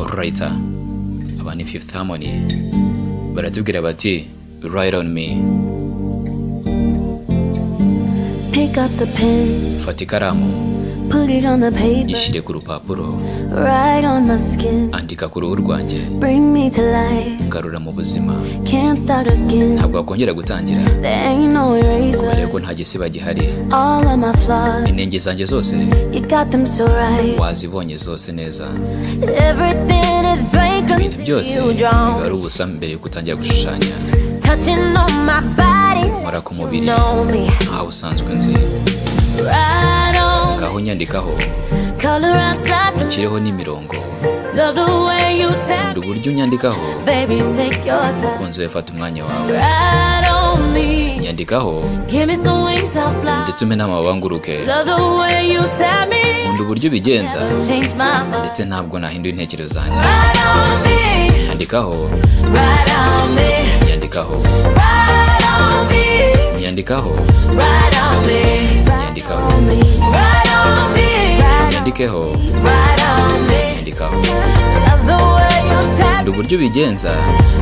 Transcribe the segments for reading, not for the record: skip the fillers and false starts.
writer aba ni Fifth Harmony baratubwira bati write on me. Pick up the pen, fata ikaramu put it on the paper, ishyire ku rupapuro, right on my skin, andika ku ruhu rwanjye, bring me to life, ngarura mu buzima, can't start again, ntabwo wakongera gutangira, there ain't no kubera eraser, ko nta gisiba gihari, all of my flaws, inenge zanjye zose you got them so right, wazibonye zose neza, everything is blank ibintu until byose you biba draw, ari ubusa mbere yuko utangira gushushanya. touching on my body, nkora ku mubiri know me, nkaho usanzwe nzi, right on, ngaho nyandikaho color outside the ukireho n'imirongo, love the way you tell nkunda uburyo unyandikaho, baby take your time, ukunze we fata umwanya wawe, right on me, nyandikaho give me some wings I'll fly, ndetse umpe n'amababa nguruke, love the way you tell me, nkunda uburyo ubigenza change my mind, ndetse ntabwo nahinduye intekerezo zanjye, right on me, nyandikaho right on me, nyandikaho right on me, nyandikaho right on me, nyandikaho right on me, nyandikeho right on me, nyandikaho, love the way you tell nkunda uburyo ubigenza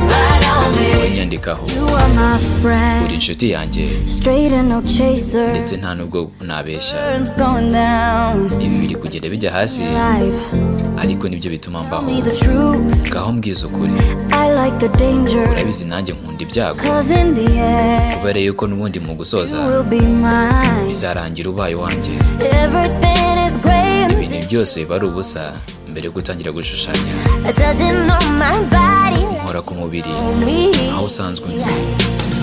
right on me, nyandikaho, you are my uri friend, inshuti yanjye straight and no chaser, ndetse nta nubwo nabeshya, burns going down, ibi biri kugenda bijya hasi life, ariko nibyo bituma tell mbaho, me the truth, ngaho mbwiza ukuri, I like the danger, urabizi nanjye nkunda ibyago, cause in the end, kubera yuko n'ubundi mu gusoza you will be mine, bizarangira ubaye wanjye, everything is great ibintu until byose biba ari ubusa mbere yo gutangira gushushanya. touching on my body, nkora ku mubiri me, aho usanzwe nzi,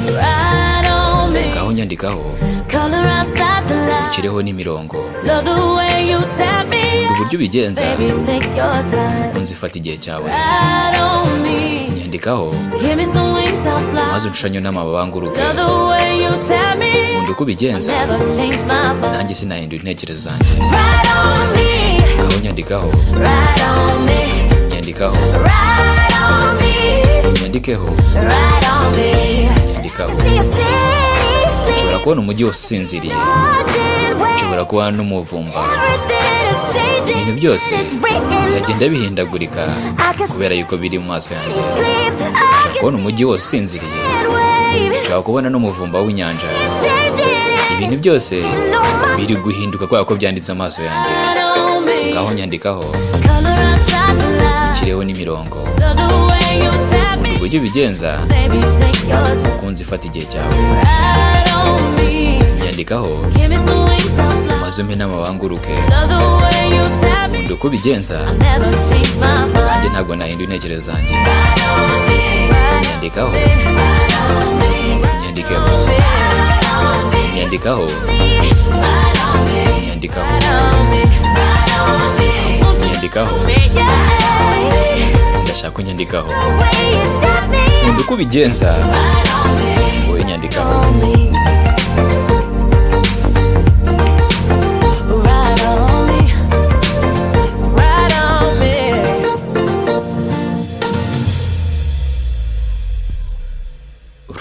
right on me, ngaho nyandikaho color outside the line, ukireho n'imirongo, love the way you tell me, nkunda uburyo ubigenza baby take your time, ukunze ifata igihe cyawe, right on me, nyandikaho give me some wings I'll fly, maze unshushanye n'amababa nguruke, love the way you tell me, nkunda uko ubigenza never change my mind, nanjye sinahindura intekerezo zanjye, right on me, ngaho nyandikaho right on me, nyandikaho right on me, nyandikeho right on me, nyandikaho. see you see, ushobora kubona umujyi wose usinziriye, ushobora kubona n'umuvumba, everything is changing, ibintu byose it's breaking, biragenda bihindagurika I can kubera yuko biri mu maso yanjye, sleep, I ushobora can kubona umujyi wose usinziriye, wave, ushobora kubona n'umuvumba w'inyanja, changing, ibintu byose no my biri guhinduka kubera ko byanditse amaso yanjye, right on me, ngaho nyandikaho color outside the line, ukireho n'imirongo, love the way you tell me, uburyo ubigenza baby take your time, ukunze ifata igihe cyawe, right on me, nyandikaho give me some wings I'll fly, maze umpe n'amababa nguruke, love the way you tell me, nkunda uko ubigenza never change my mind, nanjye ntabwo nahindura intekerezo zanjye, right on me, nyandikaho right on me, nyandikeho right on me, nyandikaho right on me, nyandikaho right on me, right on me, nyandikaho yeah, ndashaka ko nyandikaho, the way you tell me, nkunda uko ubigenza right on me, wowe nyandikaho, on me, right on me, right on me.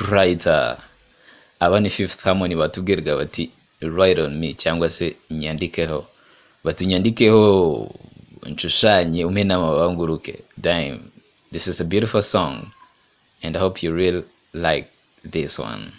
writer aba ni Fifth Harmony batubwirwa bati write on me cyangwa se nyandikeho, batunyandikeho nshushanye umpe n'amababa nguruke. Damn, this is a beautiful song and I hope you really like this one.